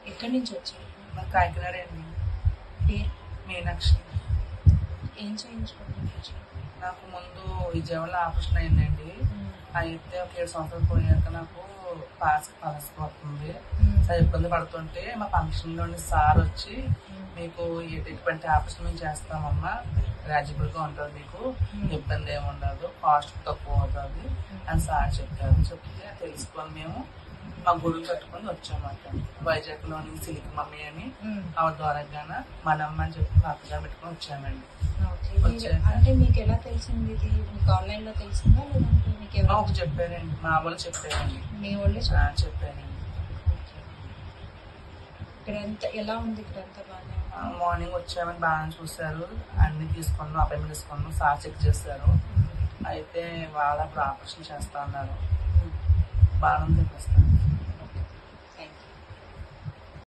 ఎక్కడి నుంచి వచ్చారు? నాకు కాకినాడ అండి. పేరు మీనాక్షి. ఏం చేయించుకోవడానికి వచ్చారు? నాకు ముందు విజయవాడలో ఆపరేషన్ అయిందండి. అయితే ఒక 7 సంవత్సరాలు పోయాక నాకు పలసిపోతుంది. చాలా ఇబ్బంది పడుతుంటే మా ఫంక్షన్ లోని సార్ వచ్చి మీకు ఎటువంటి ఆపరేషన్ మేము చేస్తామమ్మా, ఎలిజిబుల్ గా ఉంటుంది, మీకు ఇబ్బంది ఏమి ఉండదు, కాస్ట్ తక్కువ అవుతుంది అని సార్ చెప్పారు. చెప్తే తెలుసుకొని మేము మా గుడులు కట్టుకొని వచ్చామట. వైజాగ్ లోని సిలిక్ మమ్మీ అని ఆవిడ ద్వారా మనమ్మ అని చెప్పి మా అత్తగారు పెట్టుకొని వచ్చామండి. అంటే మీకు ఎలా తెలిసింది? ఇది మీకు ఆన్లైన్ లో తెలిసిందా లేదంటే మీకు ఎవరు చెప్పారండి? మా వాళ్ళు చెప్పారండి. మీ వాళ్ళు చెప్పారండి. ఇక్కడ ఎలా ఉంది? ఇక్కడ అంతా బాగా మార్నింగ్ వచ్చామని బాగా చూసారు, అన్ని తీసుకున్నాం, అపాయింట్మెంట్ తీసుకున్నాం, సార్ చెక్ చేశారు. అయితే వాళ్ళ ఆపరేషన్ చేస్తా అన్నారు. బాగా ప్రస్తుతం